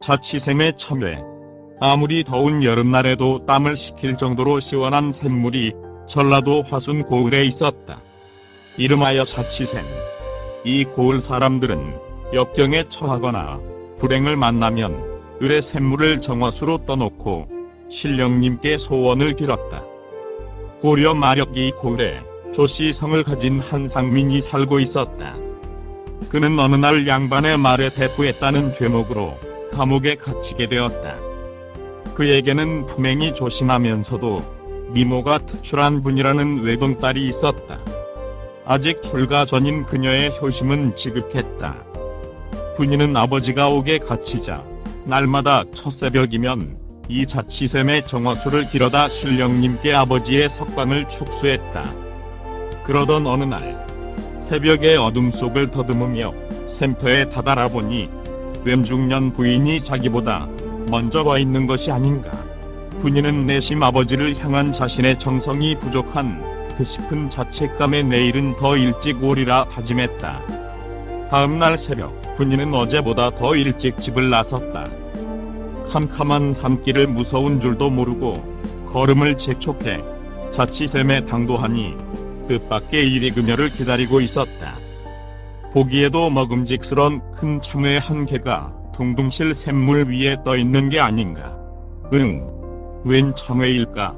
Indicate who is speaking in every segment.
Speaker 1: 자취생의 참외. 아무리 더운 여름날에도 땀을 식힐 정도로 시원한 샘물이 전라도 화순 고을에 있었다. 이름하여 자취샘. 이 고을 사람들은 역경에 처하거나 불행을 만나면 을의 샘물을 정화수로 떠놓고 신령님께 소원을 빌었다. 고려 말역 이 고을에 조씨성을 가진 한 상민이 살고 있었다. 그는 어느 날 양반의 말에 대꾸했다는 죄목으로 감옥에 갇히게 되었다. 그에게는 품행이 조심하면서도 미모가 특출한 분이라는 외동딸이 있었다. 아직 출가 전인 그녀의 효심은 지극했다. 분이는 아버지가 옥에 갇히자 날마다 첫새벽이면 이 자취샘의 정화수를 길어다 신령님께 아버지의 석방을 축수했다. 그러던 어느 날 새벽의 어둠 속을 더듬으며 샘터에 다다라 보니 왼중년 부인이 자기보다 먼저 와 있는 것이 아닌가. 분이는 내심 아버지를 향한 자신의 정성이 부족한 그 싶은 자책감에 내일은 더 일찍 오리라 다짐했다. 다음날 새벽 분이는 어제보다 더 일찍 집을 나섰다. 캄캄한 산길을 무서운 줄도 모르고 걸음을 재촉해 자취샘에 당도하니 뜻밖의 일이 그녀를 기다리고 있었다. 보기에도 먹음직스런 큰 참외 한 개가 둥둥실 샘물 위에 떠있는 게 아닌가. 웬 참외일까?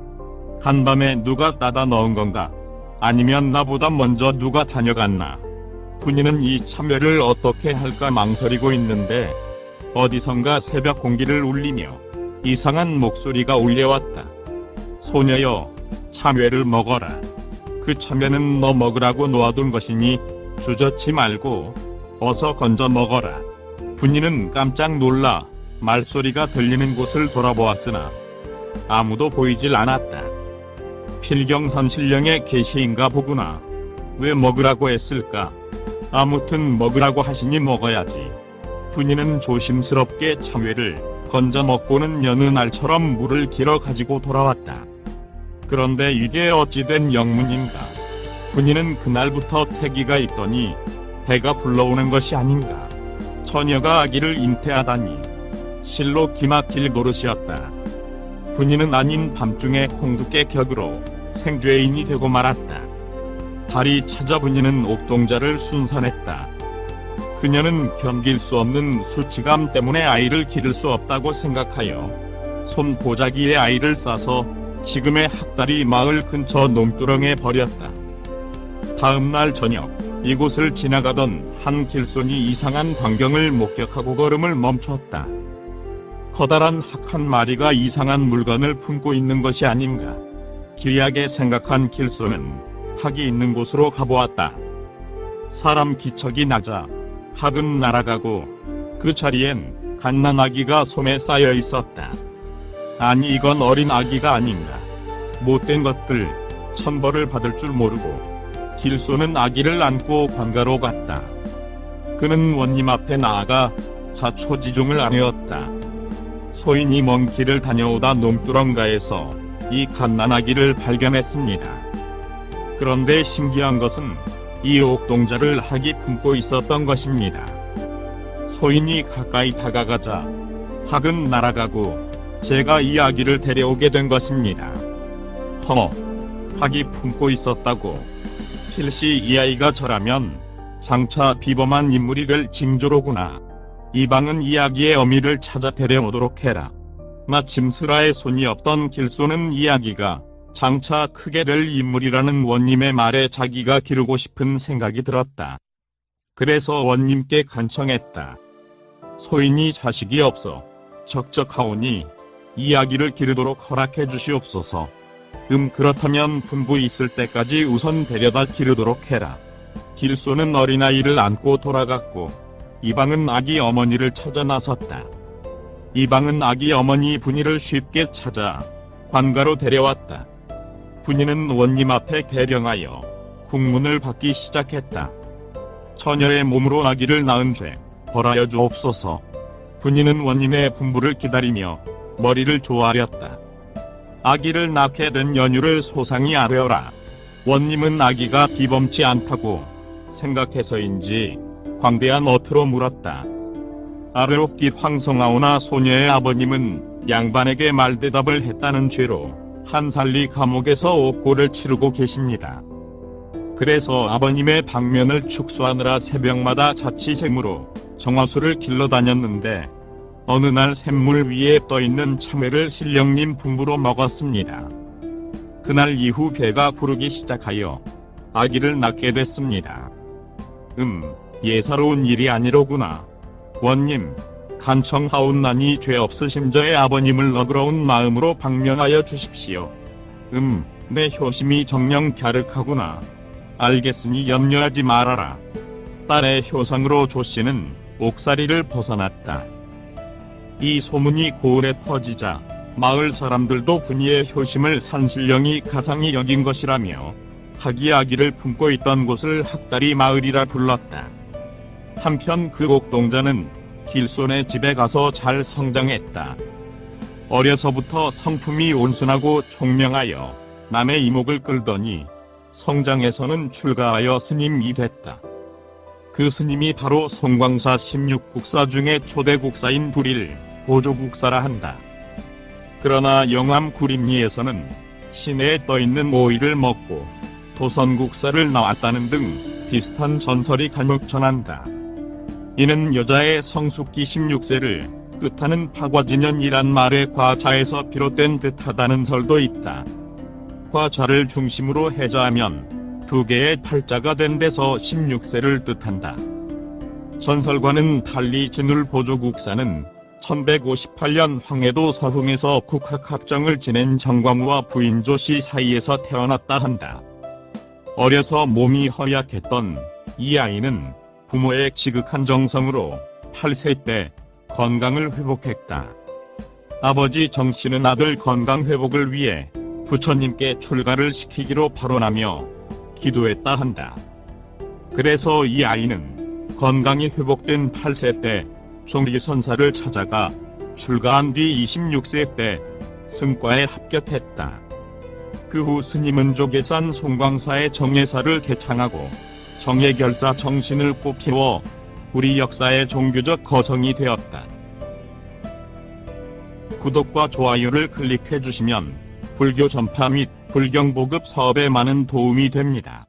Speaker 1: 간밤에 누가 따다 넣은 건가? 아니면 나보다 먼저 누가 다녀갔나? 분이는 이 참외를 어떻게 할까 망설이고 있는데 어디선가 새벽 공기를 울리며 이상한 목소리가 울려왔다. 소녀여, 참외를 먹어라. 그 참외는 너 먹으라고 놓아둔 것이니 주저치 말고 어서 건져 먹어라. 분이는 깜짝 놀라 말소리가 들리는 곳을 돌아보았으나 아무도 보이질 않았다. 필경선 신령의 계시인가 보구나. 왜 먹으라고 했을까? 아무튼 먹으라고 하시니 먹어야지. 분이는 조심스럽게 참외를 건져 먹고는 여느 날처럼 물을 길어 가지고 돌아왔다. 그런데 이게 어찌된 영문인가? 분이는 그날부터 태기가 있더니 배가 불러오는 것이 아닌가. 처녀가 아기를 잉태하다니 실로 기막힐 노릇이었다. 분이는 아닌 밤중에 홍두깨 격으로 생죄인이 되고 말았다. 달이 찾아 분이는 옥동자를 순산했다. 그녀는 견딜 수 없는 수치감 때문에 아이를 기를 수 없다고 생각하여 손보자기에 아이를 싸서 지금의 학다리 마을 근처 농두렁에 버렸다. 다음날 저녁 이곳을 지나가던 한 길손이 이상한 광경을 목격하고 걸음을 멈췄다. 커다란 학 한 마리가 이상한 물건을 품고 있는 것이 아닌가. 기이하게 생각한 길손은 학이 있는 곳으로 가보았다. 사람 기척이 나자 학은 날아가고 그 자리엔 갓난아기가 솜에 쌓여 있었다. 아니 이건 어린 아기가 아닌가. 못된 것들, 천벌을 받을 줄 모르고 길손은 아기를 안고 관가로 갔다. 그는 원님 앞에 나아가 자초지종을 아뢰었다. 소인이 먼 길을 다녀오다 농두렁가에서 이 갓난아기를 발견했습니다. 그런데 신기한 것은 이 옥동자를 학이 품고 있었던 것입니다. 소인이 가까이 다가가자 학은 날아가고 제가 이 아기를 데려오게 된 것입니다. 허, 학이 품고 있었다고? 필시 이 아이가 저라면 장차 비범한 인물이 될 징조로구나. 이방은 이 아기의 어미를 찾아 데려오도록 해라. 마침 슬아의 손이 없던 길손은 이 아기가 장차 크게 될 인물이라는 원님의 말에 자기가 기르고 싶은 생각이 들었다. 그래서 원님께 간청했다. 소인이 자식이 없어 적적하오니 이 아기를 기르도록 허락해 주시옵소서. 그렇다면 분부 있을 때까지 우선 데려다 기르도록 해라. 길손은 어린아이를 안고 돌아갔고 이방은 아기 어머니를 찾아 나섰다. 이방은 아기 어머니 분이를 쉽게 찾아 관가로 데려왔다. 분이는 원님 앞에 대령하여 국문을 받기 시작했다. 처녀의 몸으로 아기를 낳은 죄 벌하여 주옵소서. 분이는 원님의 분부를 기다리며 머리를 조아렸다. 아기를 낳게 된 연유를 소상히 아뢰어라. 원님은 아기가 비범치 않다고 생각해서인지 광대한 어투로 물었다. 아르옵깃 황송아오나 소녀의 아버님은 양반에게 말대답을 했다는 죄로 한살리 감옥에서 옥고를 치르고 계십니다. 그래서 아버님의 방면을 축소하느라 새벽마다 자취생으로 정화수를 길러 다녔는데 어느 날 샘물 위에 떠있는 참외를 신령님 품부로 먹었습니다. 그날 이후 배가 부르기 시작하여 아기를 낳게 됐습니다. 예사로운 일이 아니로구나. 원님, 간청하옵나니 죄 없으심 저의 아버님을 너그러운 마음으로 방면하여 주십시오. 내 효심이 정녕 갸륵하구나. 알겠으니 염려하지 말아라. 딸의 효상으로 조씨는 옥살이를 벗어났다. 이 소문이 고을에 퍼지자 마을 사람들도 그니의 효심을 산신령이 가상히 여긴 것이라며 학이 아기를 품고 있던 곳을 학다리 마을이라 불렀다. 한편 그 옥동자는 길손의 집에 가서 잘 성장했다. 어려서부터 성품이 온순하고 총명하여 남의 이목을 끌더니 성장해서는 출가하여 스님이 됐다. 그 스님이 바로 송광사 16국사 중에 초대국사인 불일 보조국사라 한다. 그러나 영암 구림리에서는 시내에 떠있는 오이를 먹고 도선국사를 나왔다는 등 비슷한 전설이 간혹 전한다. 이는 여자의 성숙기 16세를 뜻하는 파과진년이란 말의 과자에서 비롯된 듯하다는 설도 있다. 과자를 중심으로 해자하면 두 개의 팔자가 된 데서 16세를 뜻한다. 전설과는 달리 진울 보조국사는 1158년 황해도 서흥에서 국학학정을 지낸 정광우와 부인 조씨 사이에서 태어났다 한다. 어려서 몸이 허약했던 이 아이는 부모의 지극한 정성으로 8세 때 건강을 회복했다. 아버지 정씨는 아들 건강 회복을 위해 부처님께 출가를 시키기로 발언하며 기도했다 한다. 그래서 이 아이는 건강이 회복된 8세 때 종리선사를 찾아가 출가한 뒤 26세 때 승과에 합격했다. 그 후 스님은 조계산 송광사의 정예사를 개창하고 정예결사 정신을 꽃피워 우리 역사의 종교적 거성이 되었다. 구독과 좋아요를 클릭해 주시면 불교 전파 및 불경 보급 사업에 많은 도움이 됩니다.